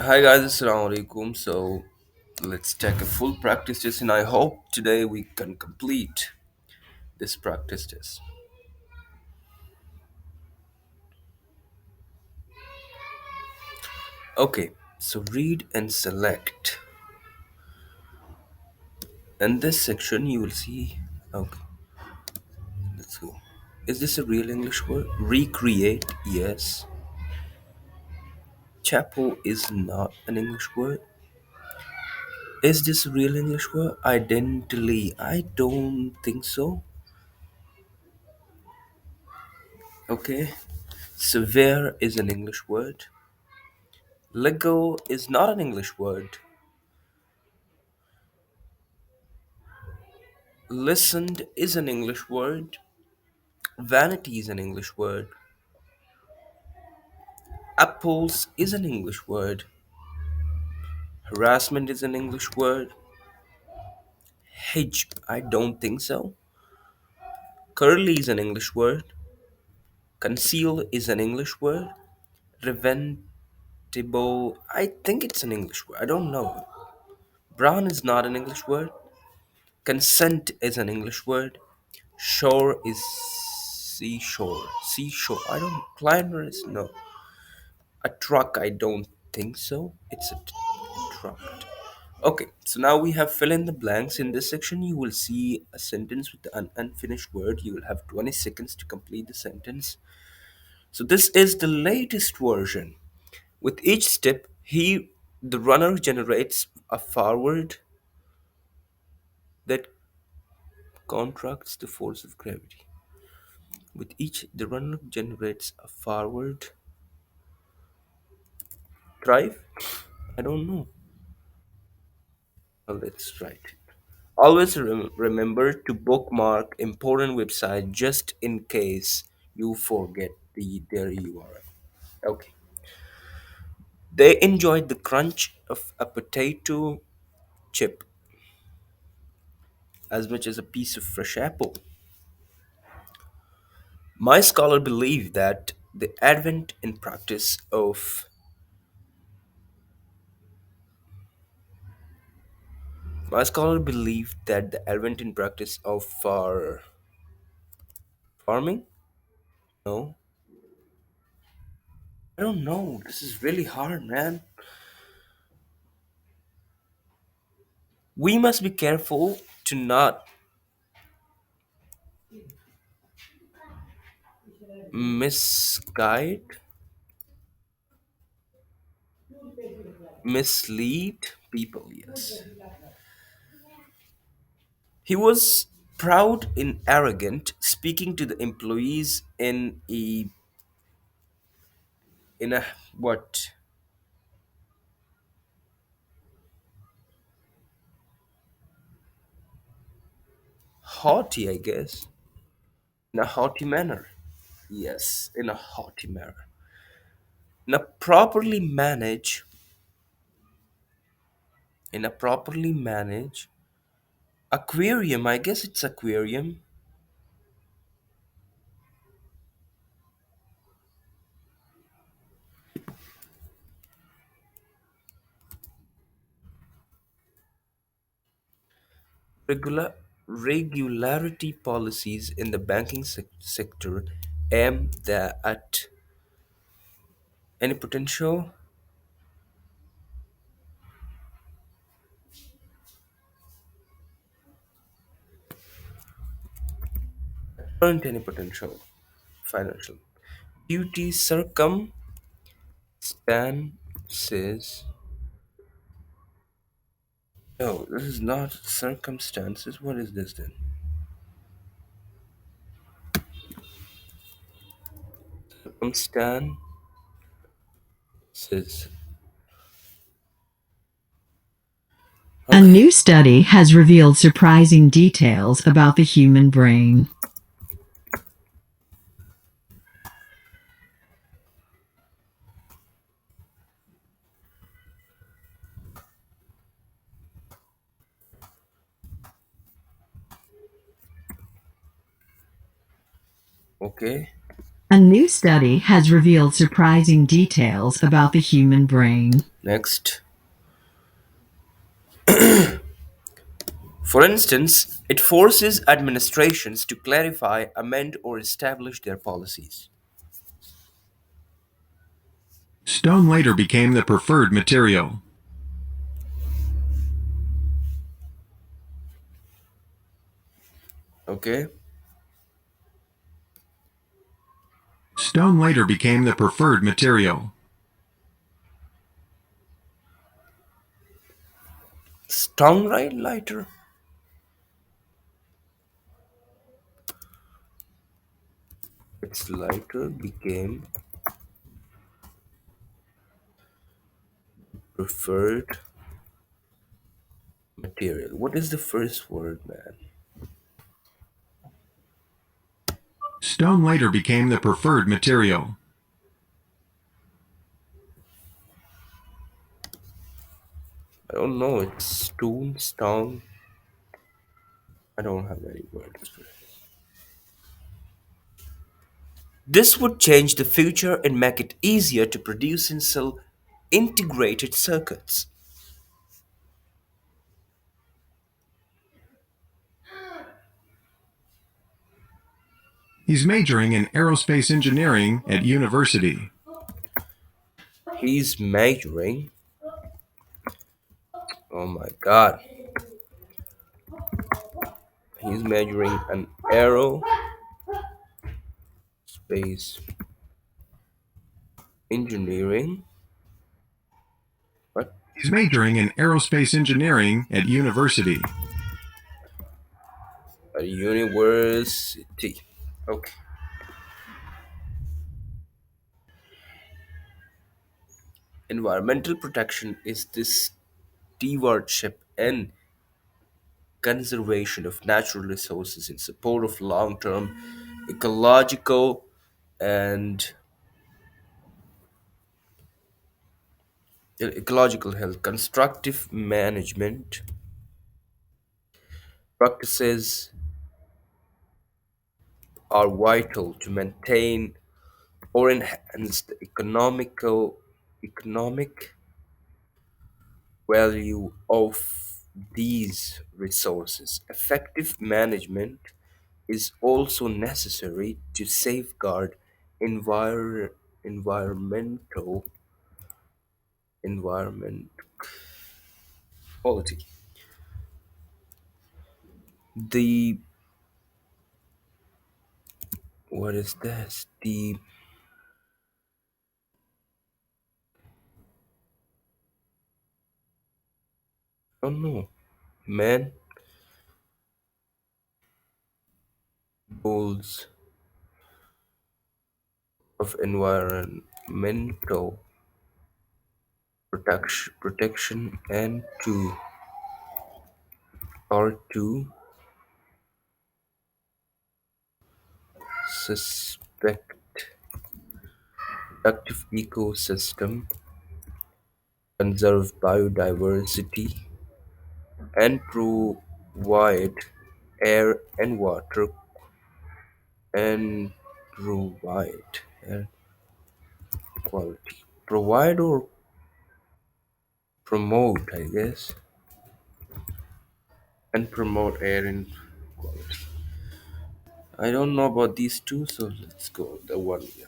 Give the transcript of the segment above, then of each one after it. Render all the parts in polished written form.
Hi guys, assalamu alaikum. So let's take a full practice test, and I hope today we can complete this practice test. Okay, so read and select. In this section, you will see. Okay, let's go. Is this a real English word? Recreate, yes. Chapel is not an English word. Is this a real English word? Identity, I don't think so. Okay, severe is an English word. Lego is not an English word. Listened is an English word. Vanity is an English word. Apples is an English word. Harassment is an English word. Hedge, I don't think so. Curly is an English word. Conceal is an English word. Preventable, I think it's an English word. I don't know. Brown is not an English word. Consent is an English word. Shore is seashore. Seashore. I don't. Climber is no. A truck, I don't think so. It's a truck. Okay, so now we have fill in the blanks. In this section, you will see a sentence with an unfinished word. You will have 20 seconds to complete the sentence. So this is the latest version. With each step, the runner generates a forward that contracts the force of gravity. With each, the runner generates a forward drive. I don't know. Well, let's write it. Always remember to bookmark important website just in case you forget their URL. Okay. They enjoyed the crunch of a potato chip as much as a piece of fresh apple. My scholar believed that the advent and practice of my scholar believed that the advent and practice of farming. No, I don't know. This is really hard, man. We must be careful to not misguide, mislead people. Yes, he was proud and arrogant, speaking to the employees in a what haughty, I guess, in a haughty manner. Yes, in a haughty manner. In a properly manage, in a properly manage aquarium. I guess it's aquarium. Regularity policies in the banking sector aim at any potential aren't any potential financial duty circumstances. No, this is not circumstances. What is this then? Circumstances. A Okay. new study has revealed surprising details about the human brain. Okay. A new study has revealed surprising details about the human brain. Next. For instance, it forces administrations to clarify, amend, or establish their policies. Stone later became the preferred material. Okay? Stone later became the preferred material. Strong right lighter. Its lighter became preferred material. What is the first word, man? Stone later became the preferred material. I don't know. It's stone, stone. I don't have any words for it. This would change the future and make it easier to produce and sell integrated circuits. He's majoring in aerospace engineering at university. He's majoring. Oh my god. He's majoring an aerospace engineering. What? He's majoring in aerospace engineering at university. A university. Okay. Environmental protection is this stewardship and conservation of natural resources in support of long-term ecological and ecological health. Constructive management practices are vital to maintain or enhance the economic value of these resources. Effective management is also necessary to safeguard environmental environment quality. The what is this? The oh no, man goals of environmental protection and to are to suspect productive ecosystem, conserve biodiversity, and provide air and water and provide air quality. Provide or promote, I guess, and promote air and quality. I don't know about these two, so let's go the one. Yeah.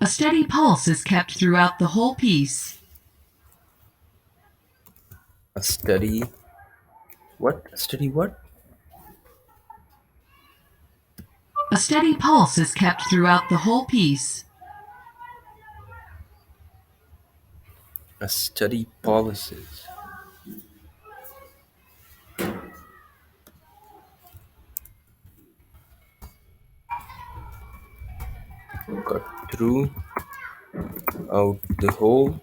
A steady pulse is kept throughout the whole piece. A study. What? A study what? A steady pulse is kept throughout the whole piece. A study policies. Got through out the whole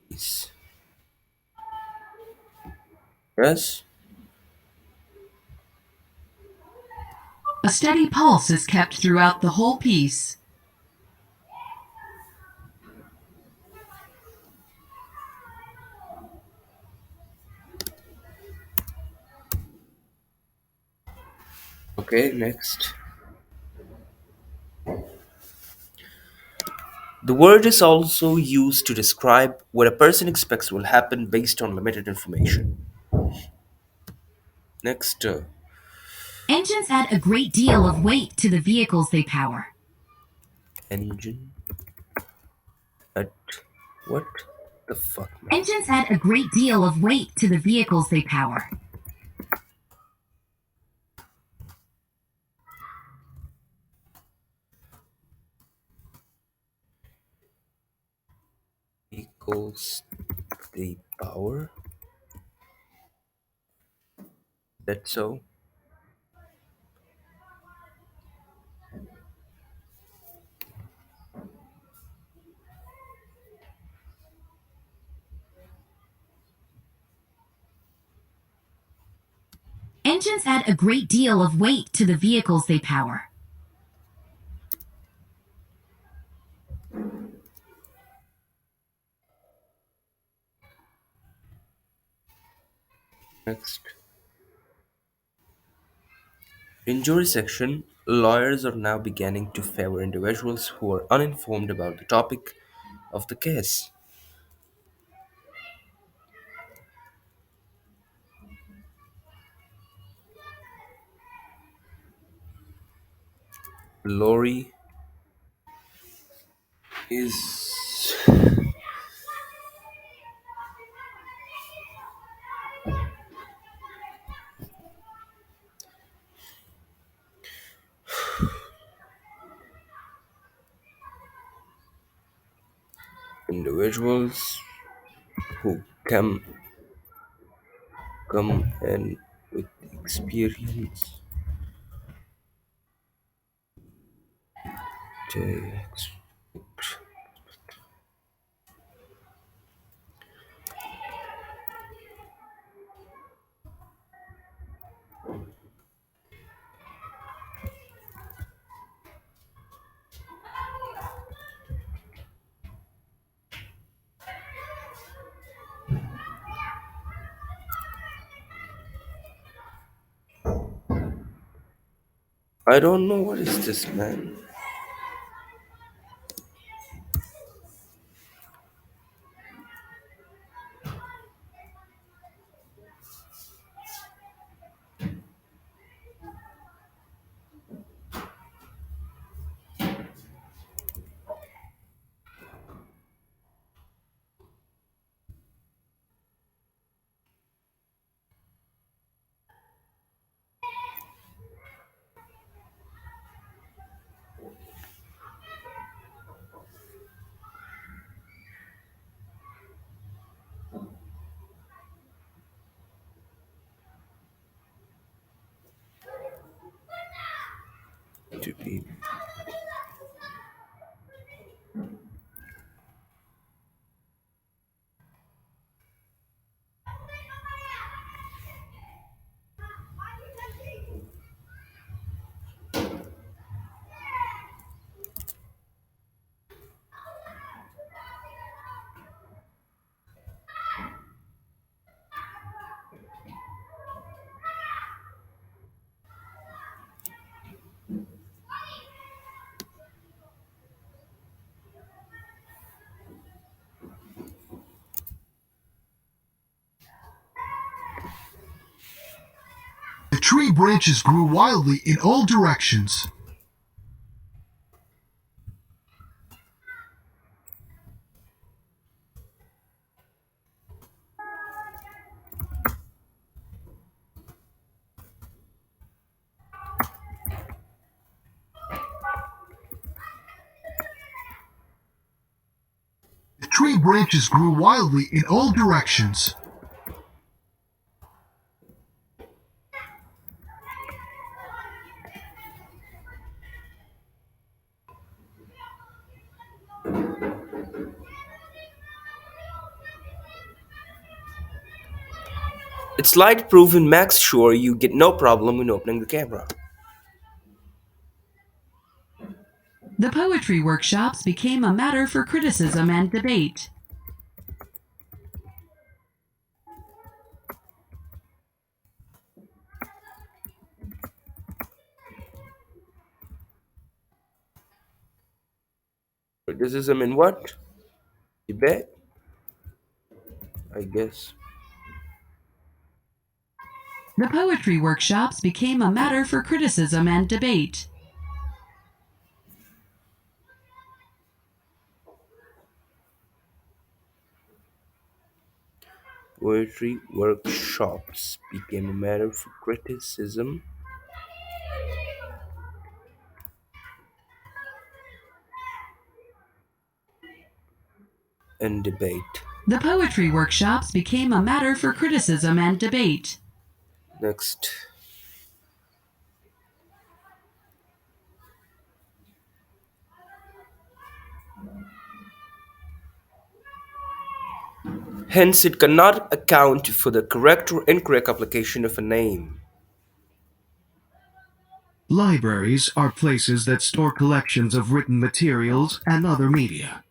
piece. Yes? A steady pulse is kept throughout the whole piece. Okay, next. The word is also used to describe what a person expects will happen based on limited information. Next, Engines add a great deal of weight to the vehicles they power. engine at what the fuck, man? Engines add a great deal of weight to the vehicles they power. Equals the power. That's so. Engines add a great deal of weight to the vehicles they power. Next. In jury section, lawyers are now beginning to favor individuals who are uninformed about the topic of the case. Lori is individuals who come in with experience. Takes- I don't know what is this, man. To be The tree branches grew wildly in all directions. The tree branches grew wildly in all directions. it's light proof and makes sure you get no problem when opening the camera. The poetry workshops became a matter for criticism and debate. Criticism in what? Debate, I guess. The poetry workshops became a matter for criticism and debate. Poetry workshops became a matter for criticism and debate. The poetry workshops became a matter for criticism and debate. Next. Hence, it cannot account for the correct or incorrect application of a name. Libraries are places that store collections of written materials and other media.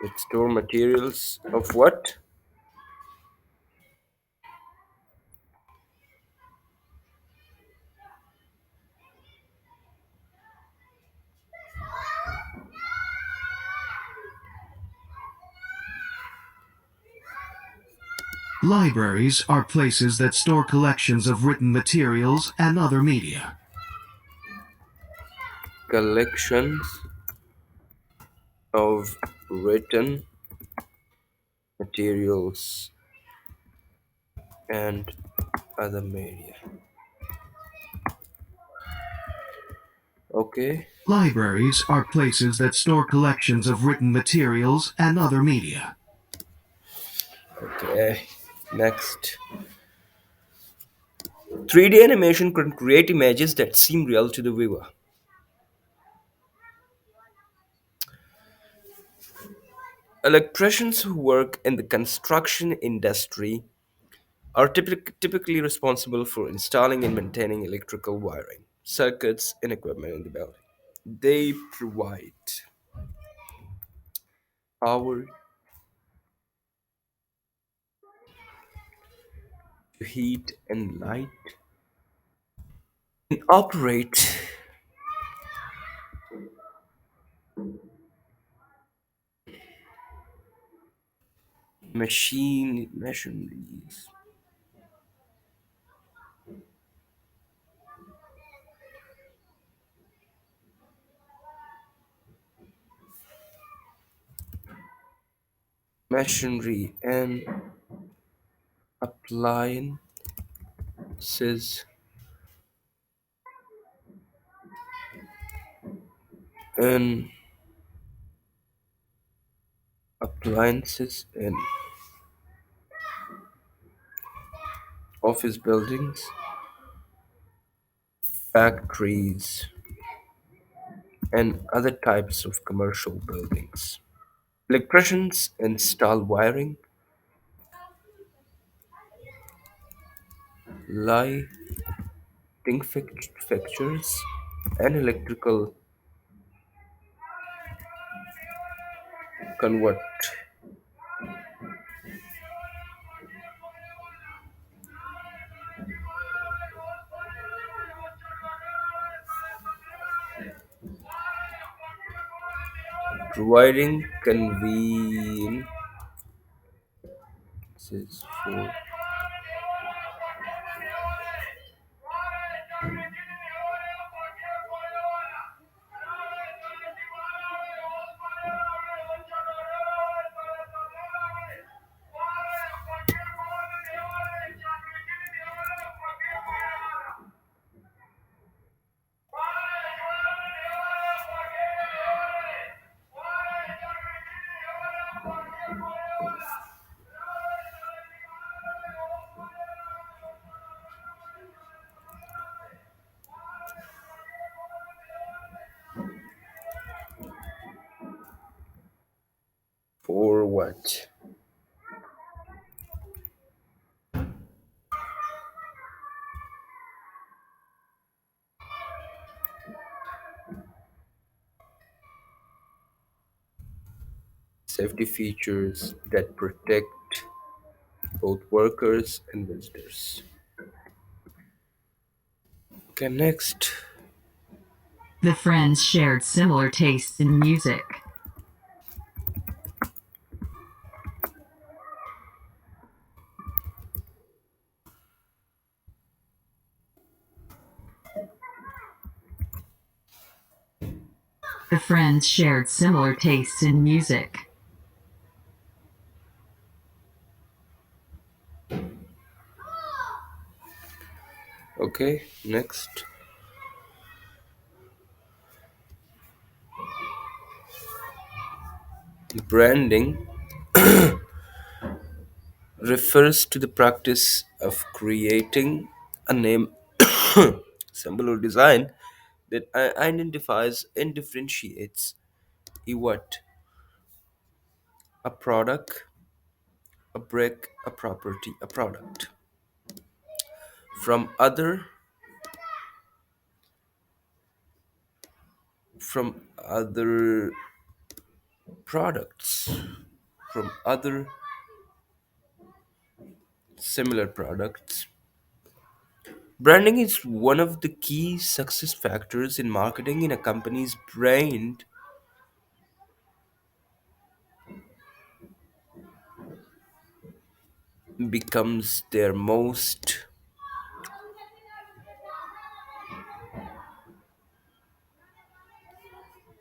It store materials of what? Libraries are places that store collections of written materials and other media. Collections of written materials and other media. Okay. Libraries are places that store collections of written materials and other media. Okay. Next. 3D animation can create images that seem real to the viewer. Electricians who work in the construction industry are typically responsible for installing and maintaining electrical wiring, circuits, and equipment in the building. They provide power to heat and light and operate machineries. Machinery and appliances and in office buildings, factories, and other types of commercial buildings. Electricians install wiring, lighting fixtures, and electrical convert, providing conveniences for what? Safety features that protect both workers and visitors. Okay, next. The friends shared similar tastes in music. The friends shared similar tastes in music. Okay, next. Branding refers to the practice of creating a name, symbol, or design that identifies and differentiates a what? A product, a brick, a property, a product from other products, from other similar products. Branding is one of the key success factors in marketing. In a company's brand becomes their most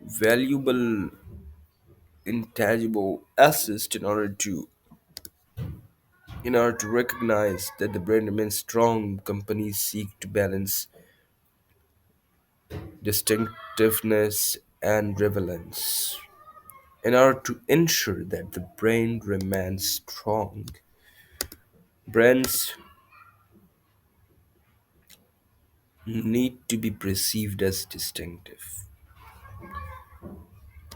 valuable intangible assets. In order to recognize that the brand remains strong, companies seek to balance distinctiveness and relevance. In order to ensure that the brand remains strong, brands need to be perceived as distinctive.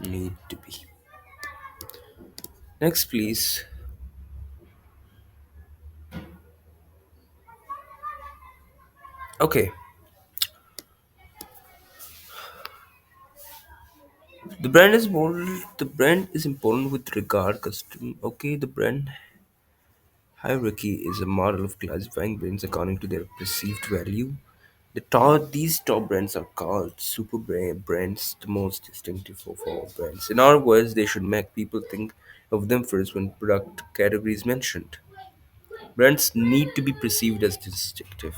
Need to be. Next, please. Okay, the brand is important with regard custom. Okay, the brand hierarchy is a model of classifying brands according to their perceived value. These top brands are called brands, the most distinctive of all brands. In other words, they should make people think of them first when product category is mentioned. Brands need to be perceived as distinctive.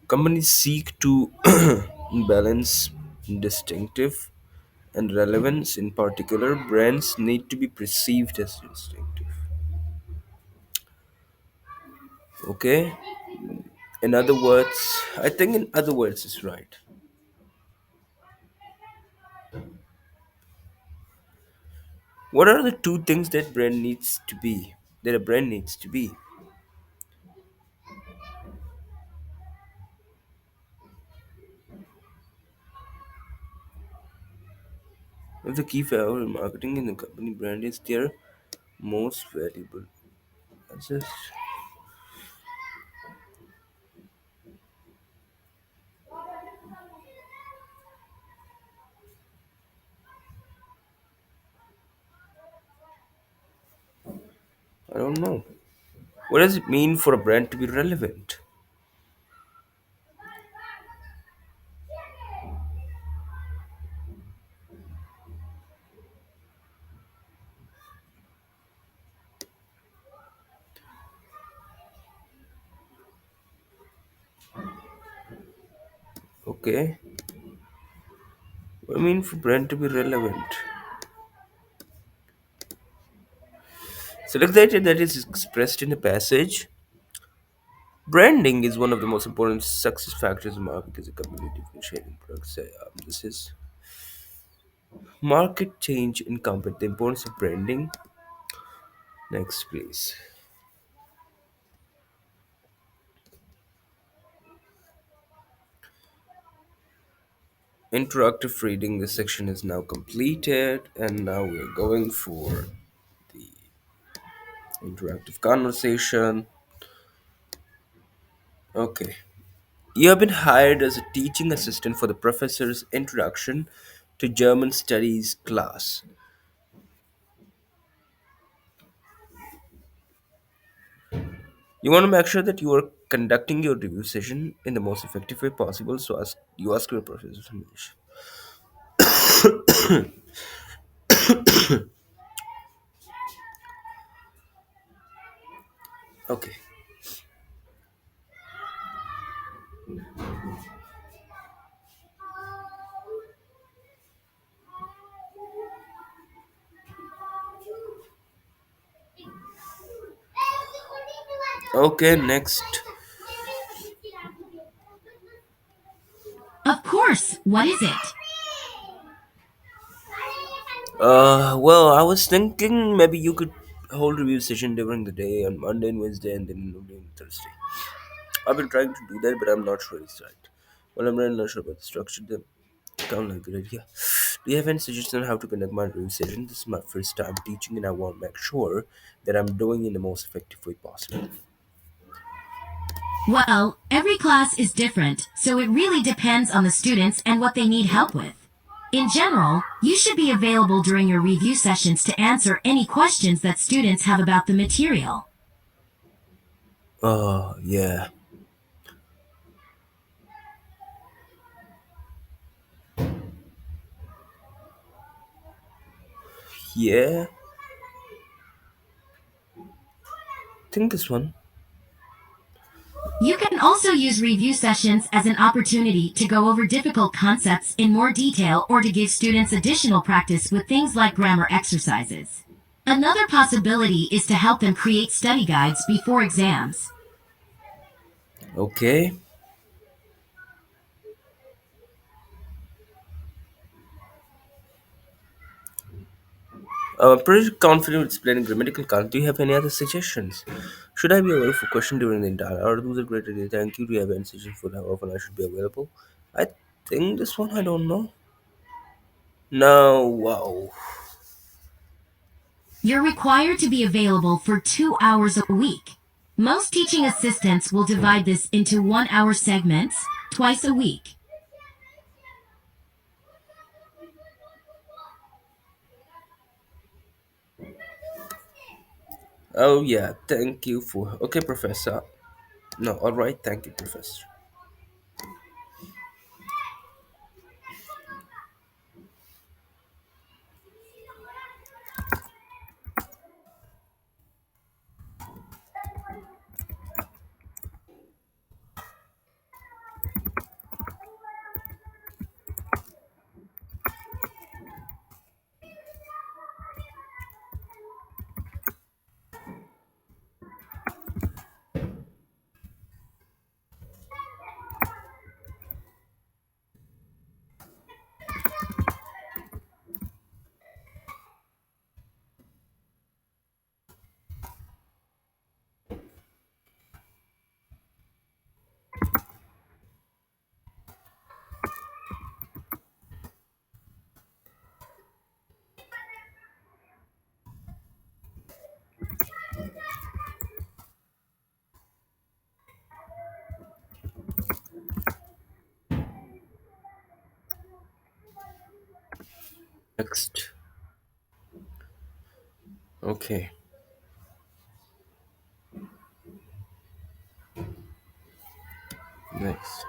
Companies seek to balance distinctive and relevance. In particular, brands need to be perceived as distinctive. Okay? In other words, I think in other words is right. What are the two things that brand needs to be? That a brand needs to be? One of the key factors in marketing in the company brand is their most valuable. I just I don't know. What does it mean for a brand to be relevant? Okay. What do you mean for brand to be relevant? Select the idea that is expressed in the passage. Branding is one of the most important success factors in marketing as a company differentiating products. This is market change in company. The importance of branding. Next, please. Interactive reading. This section is now completed, and now we're going for the interactive conversation. Okay. You have been hired as a teaching assistant for the professor's introduction to German studies class. You want to make sure that you are conducting your review session in the most effective way possible. So you ask your professor some English. Okay. Okay, next. Of course, what is it? Well, I was thinking maybe you could hold review session during the day on Monday and Wednesday and then on Thursday. I've been trying to do that, but I'm not sure it's right. Well, I'm really not sure about the structure. Then sound like a good idea. Do you have any suggestions on how to conduct my review session? This is my first time teaching, and I want to make sure that I'm doing in the most effective way possible. Well, every class is different, so it really depends on the students and what they need help with. In general, you should be available during your review sessions to answer any questions that students have about the material. Oh, yeah. Yeah. I think this one. You can also use review sessions as an opportunity to go over difficult concepts in more detail or to give students additional practice with things like grammar exercises. Another possibility is to help them create study guides before exams. Okay. I'm pretty confident with explaining grammatical content. Do you have any other suggestions? Should I be available for question during the entire hour? Those are great ideas. Thank you. Do you have any suggestions for how often I should be available? I think this one, I don't know. No, wow. You're required to be available for 2 hours a week. Most teaching assistants will divide this into 1 hour segments twice a week. Oh, yeah. Thank you for. Okay, Professor. No, alright. Thank you, Professor. Next. Okay. Next.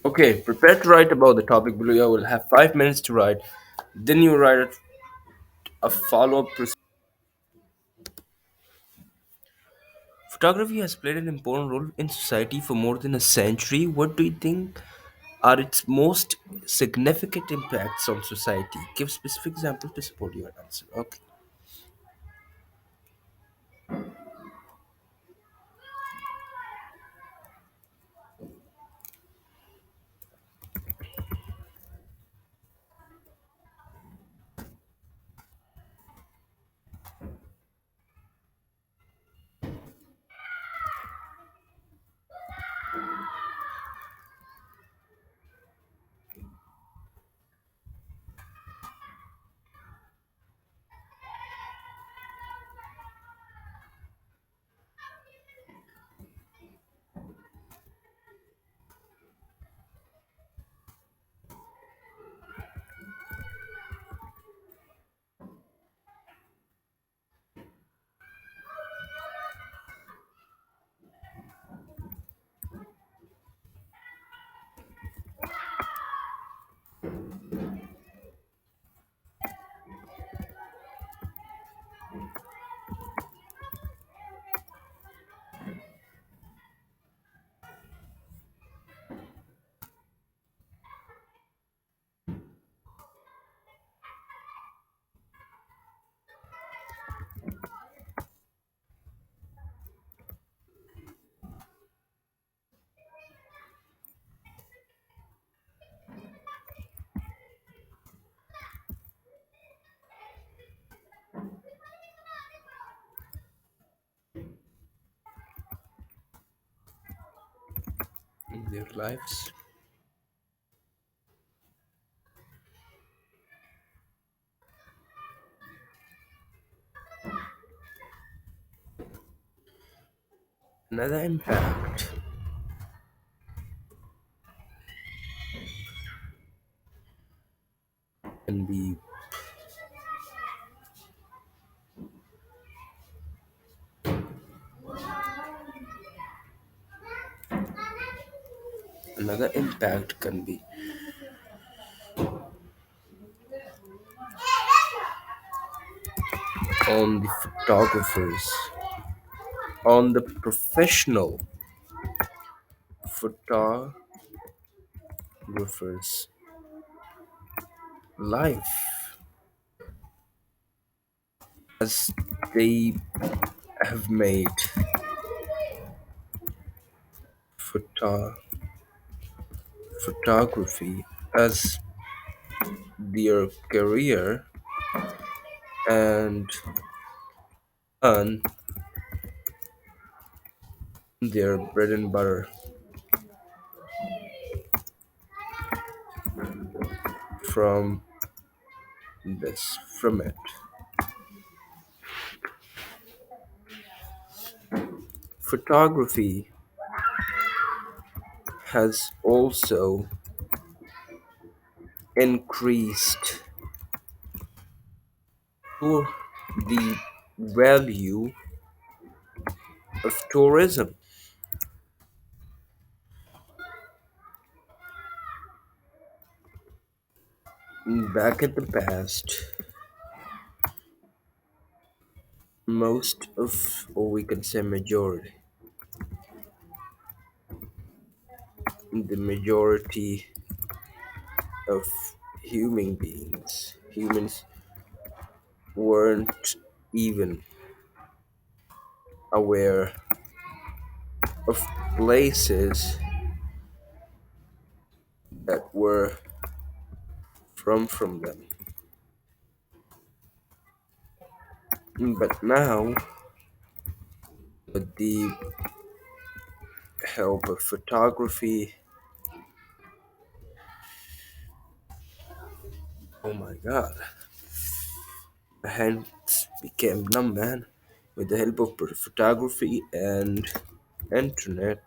Okay, prepare to write about the topic below. You will have 5 minutes to write. Then you write a follow up Photography has played an important role in society for more than a century. What do you think are its most significant impacts on society? Give specific examples to support your answer. Okay. In their lives. Another impact can be another impact can be on the photographers, on the professional photographers' life, as they have made photo- photography as their career and earn their bread and butter from from it. Photography has also increased to the value of tourism. Back in the past, most of, or we can say majority, the majority of humans weren't even aware of places that were from them. But now, with the help of photography, oh my god, my hands became numb, man. With the help of photography and internet,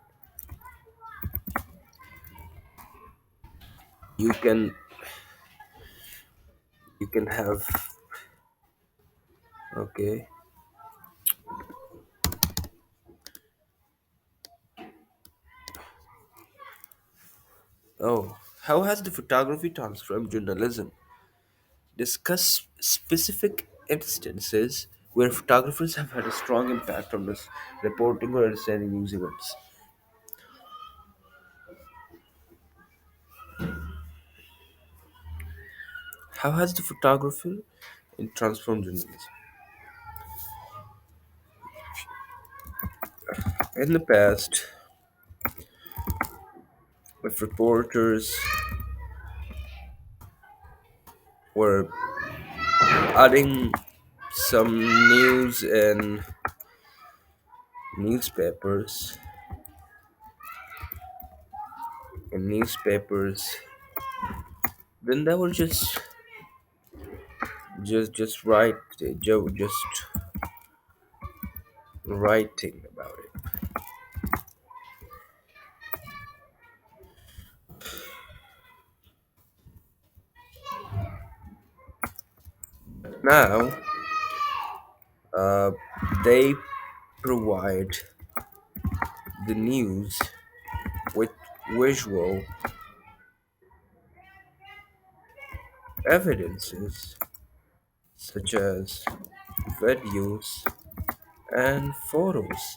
you can you can have okay. Oh, how has the photography transformed journalism? Discuss specific instances where photographers have had a strong impact on this reporting or understanding news events. How has the photography transformed journalism? In the past, if reporters were adding some news in newspapers, in newspapers, then they were just write just writing about it. Now, uh, they provide the news with visual evidences such as videos and photos,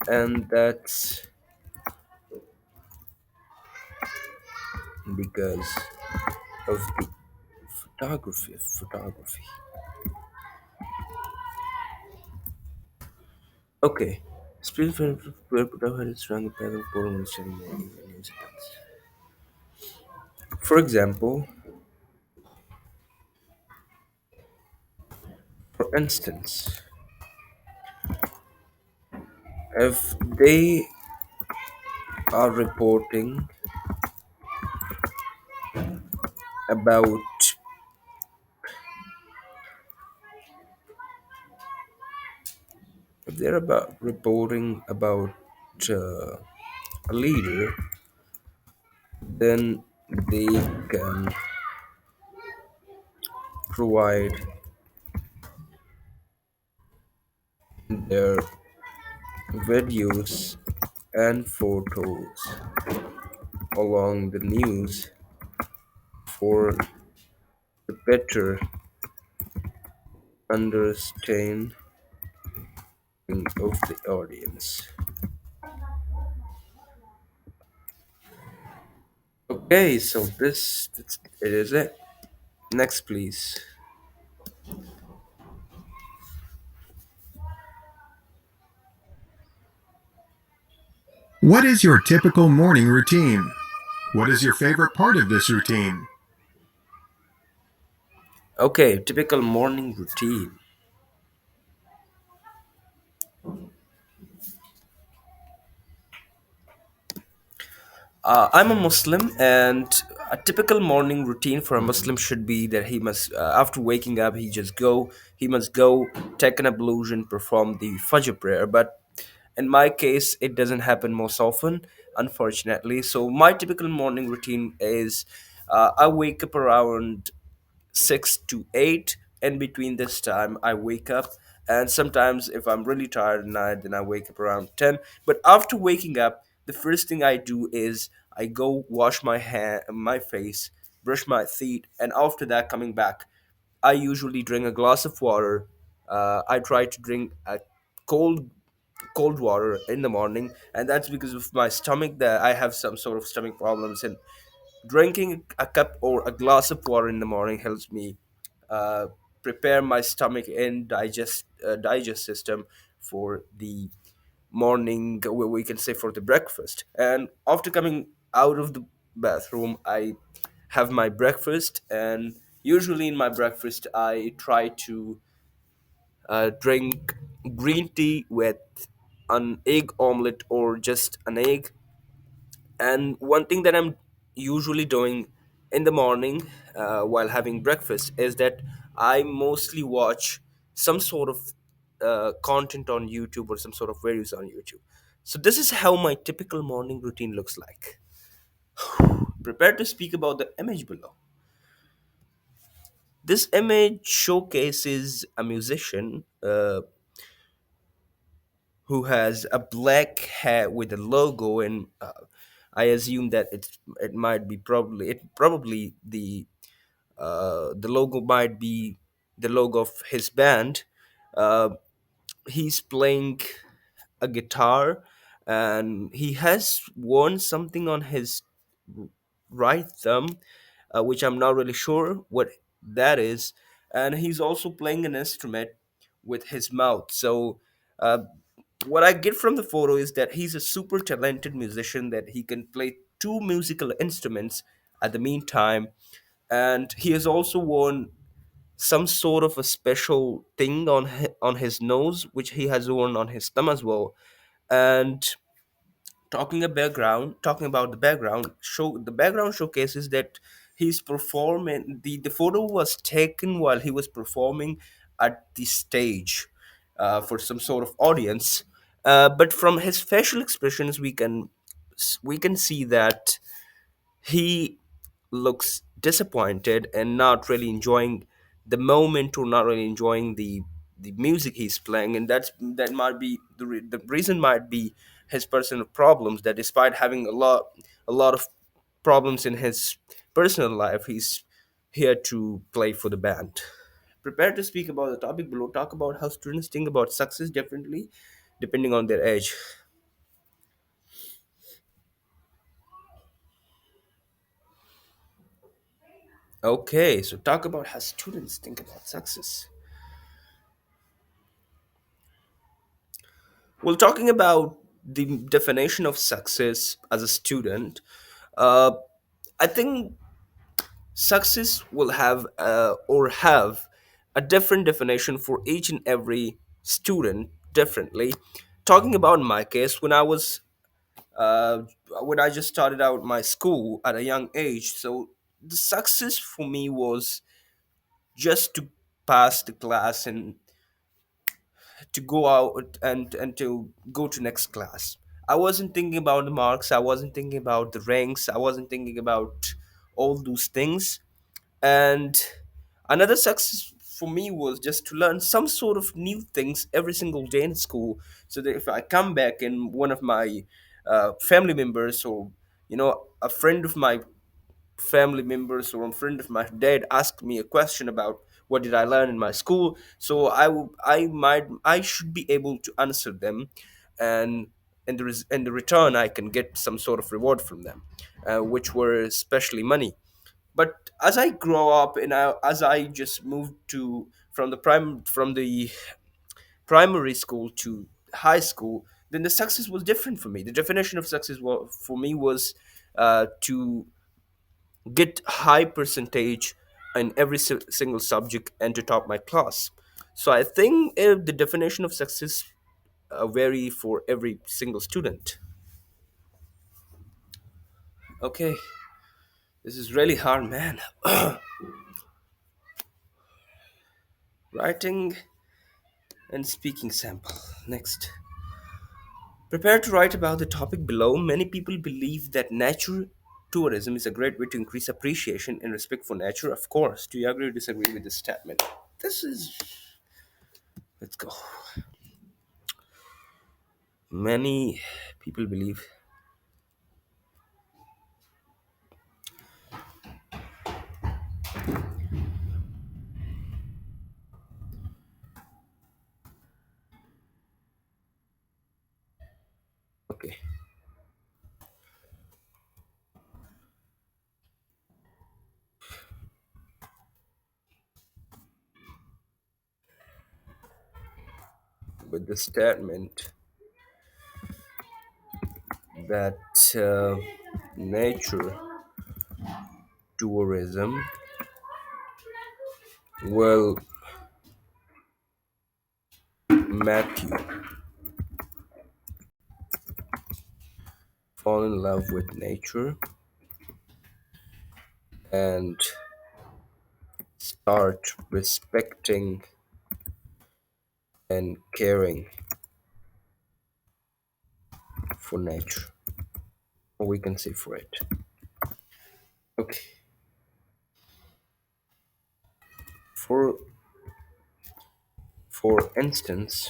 and that's because of the photography. Okay, speed where photography is strong impact on foreign understanding morning and news events. For example, for instance, if they are reporting about if they're about reporting about uh, a leader, then they can provide their videos and photos along the news for the better understanding of the audience. Okay, so it is it. Next, please. What is your typical morning routine? What is your favorite part of this routine? Okay, typical morning routine. I'm a Muslim, and a typical morning routine for a Muslim should be that he must, after waking up, he must go, take an ablution, perform the Fajr prayer. But in my case, it doesn't happen most often, unfortunately. So my typical morning routine is, I wake up around 6 to 8. In between this time, I wake up, and sometimes if I'm really tired at night, then I wake up around 10. But after waking up, the first thing I do is I go wash my face, brush my teeth, and after that, coming back, I usually drink a glass of water. I try to drink a cold cold water in the morning, and that's because of my stomach, that I have some sort of stomach problems, and drinking a cup or a glass of water in the morning helps me uh, prepare my stomach and digest system for the morning, we can say for the breakfast. And after coming out of the bathroom, I have my breakfast, and usually in my breakfast I try to drink green tea with an egg omelette or just an egg. And one thing that I'm usually doing in the morning while having breakfast is that I mostly watch some sort of content on YouTube or some sort of videos on YouTube. So this is how my typical morning routine looks like. Prepare to speak about the image below. This image showcases a musician who has a black hat with a logo, and I assume that it might be probably the logo might be the logo of his band. Uh, he's playing a guitar, and he has worn something on his right thumb, which I'm not really sure what that is. And he's also playing an instrument with his mouth. So, uh, what I get from the photo is that he's a super talented musician, that he can play two musical instruments at the meantime. And he has also worn some sort of a special thing on on his nose, which he has worn on his thumb as well. And talking about the background, the background showcases that he's performing. The photo was taken while he was performing at the stage, for some sort of audience. But from his facial expressions, we can see that he looks disappointed and not really enjoying the moment, or not really enjoying the music he's playing. And that might be the reason might be his personal problems, that despite having a lot of problems in his personal life, he's here to play for the band. Prepare to speak about the topic below. Talk about how students think about success differently depending on their age. Okay, so talk about how students think about success. Well, talking about the definition of success as a student, uh, I think success will have a different definition for each and every student differently. Talking about my case, uh, when I just started out my school at a young age, so the success for me was just to pass the class and to go out and to go to next class. I wasn't thinking about the marks, I wasn't thinking about the ranks, I wasn't thinking about all those things. And another success for me was just to learn some sort of new things every single day in school, so that if I come back and one of my family members, or a friend of my family members, or a friend of my dad asked me a question about what did I learn in my school, so I should be able to answer them. And in the return, I can get some sort of reward from them, which were especially money. But as I grow up, and as I just moved to from the primary school to high school, then the success was different for me. The definition of success for me was to get high percentage in every single subject and to top my class. So I think the definition of success vary for every single student. Okay, this is really hard, man. Writing and speaking sample. Next. Prepare to write about the topic below. Many people believe that nature tourism is a great way to increase appreciation and respect for nature. Of course. Do you agree or disagree with this statement? This is. Let's go. Many people believe. Okay. With the statement that nature tourism will make you fall in love with nature and start respecting and caring for nature, or we can say for it. Okay. For instance,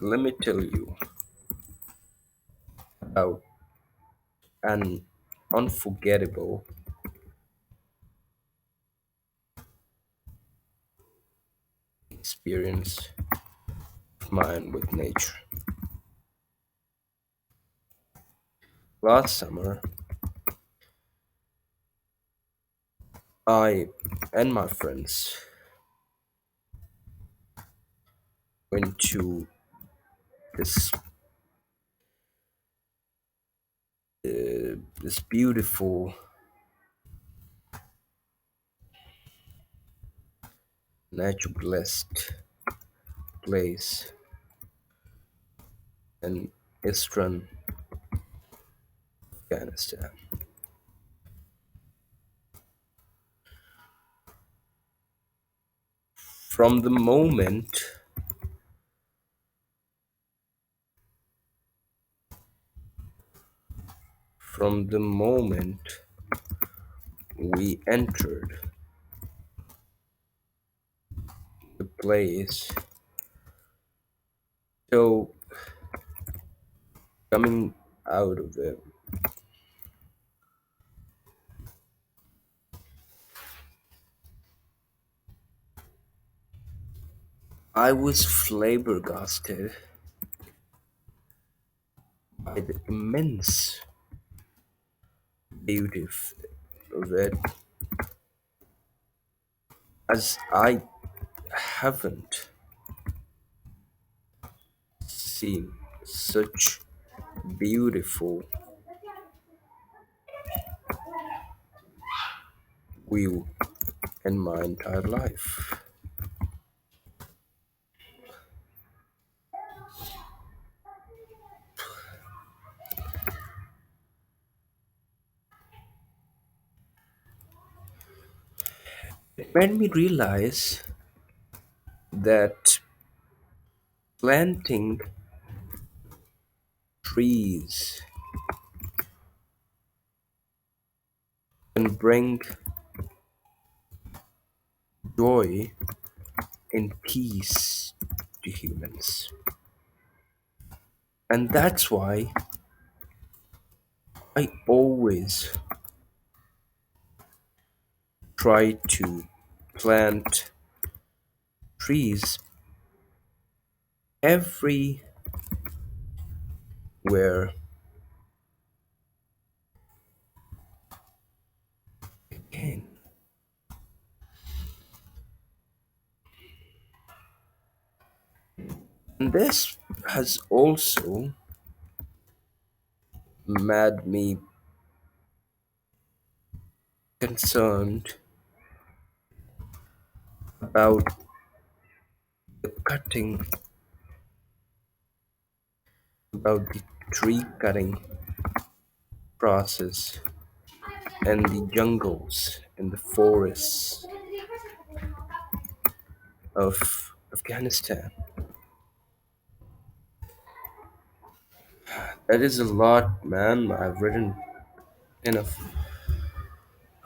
let me tell you about an unforgettable experience of mine with nature. Last summer, I and my friends went to this this beautiful nature blessed place in Eastern Afghanistan. From the moment from the moment we entered the place till coming out of it, I was flabbergasted by the immense beauty of it, as I haven't seen such beautiful view in my entire life. It made me realize that planting trees can bring joy and peace to humans. And that's why I always try to plant trees everywhere I can. And this has also made me concerned about the cutting, about the tree cutting process and the jungles and the forests of Afghanistan. That is a lot, man. I've written enough.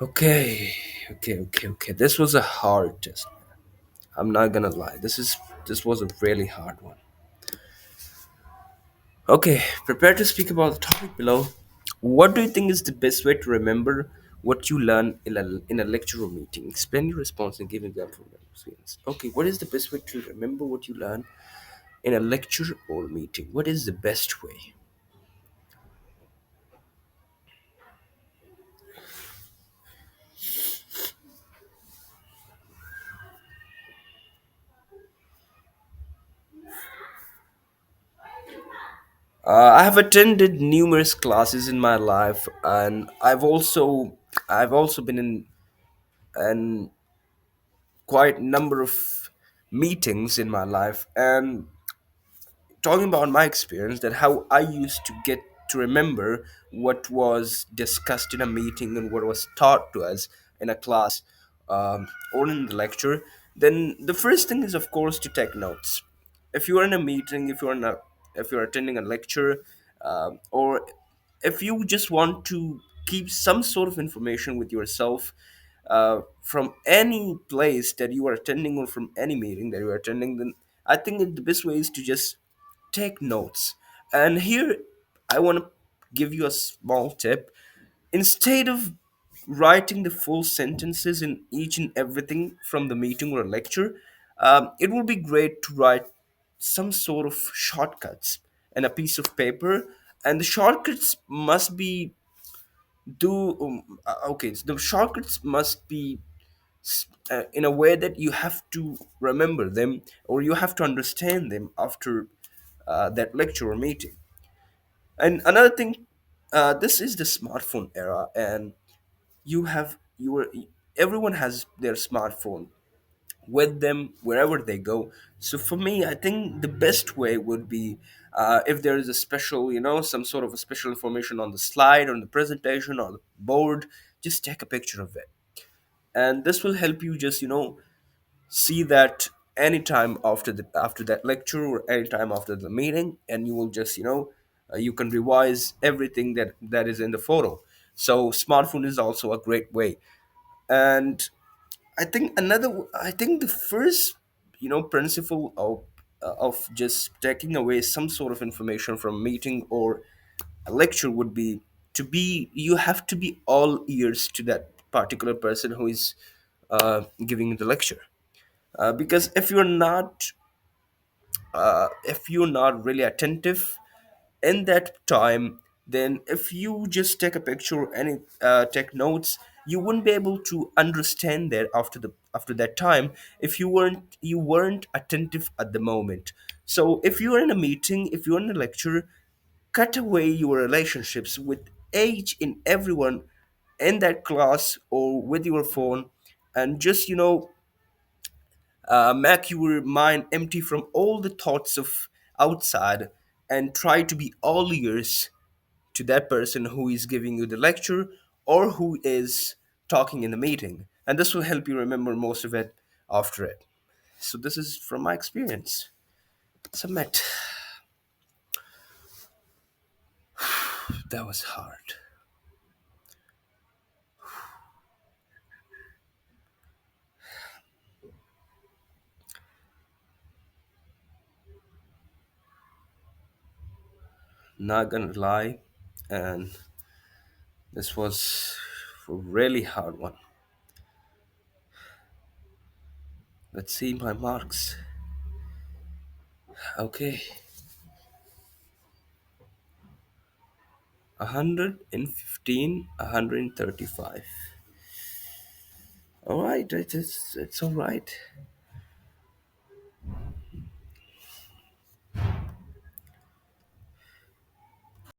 Okay, okay. This was a hard test. I'm not gonna lie. This was a really hard one. Okay, prepare to speak about the topic below. What do you think is the best way to remember what you learn in a lecture or meeting? Explain your response and give example from your experience. Okay, what is the best way to remember what you learn in a lecture or meeting? What is the best way? I have attended numerous classes in my life, and I've also been in an quite number of meetings in my life, and talking about my experience, that how I used to get to remember what was discussed in a meeting and what was taught to us in a class, or in the lecture. Then the first thing is, of course, to take notes. If you are in a meeting, if you're attending a lecture, or if you just want to keep some sort of information with yourself, from any place that you are attending or from any meeting that you are attending, then I think the best way is to just take notes. And here I want to give you a small tip. Instead of writing the full sentences in each and everything from the meeting or lecture, It would be great to write some sort of shortcuts and a piece of paper, and the shortcuts must be okay. So the shortcuts must be in a way that you have to remember them or you have to understand them after that lecture or meeting. And another thing, this is the smartphone era, and you are everyone has their smartphone with them wherever they go. So for me, I think the best way would be if there is a special, some sort of a special information on the slide, on the presentation, on the board, just take a picture of it. And this will help you just, see that anytime after that lecture or anytime after the meeting, and you will just, you can revise everything that is in the photo. So smartphone is also a great way. And I think the first, principle of just taking away some sort of information from a meeting or a lecture would be you have to be all ears to that particular person who is giving the lecture. Because if you're not really attentive in that time, then if you just take a picture or any take notes, you wouldn't be able to understand that after that time if you weren't attentive at the moment. So if you're in a meeting, if you're in a lecture, cut away your relationships with each and everyone in that class or with your phone, and just make your mind empty from all the thoughts of outside, and try to be all ears to that person who is giving you the lecture or who is talking in the meeting. And this will help you remember most of it after it. So, this is from my experience. Submit. That was hard. Not gonna lie. And this was a really hard one. Let's see my marks. Okay, 115, 135. All right, it's all right.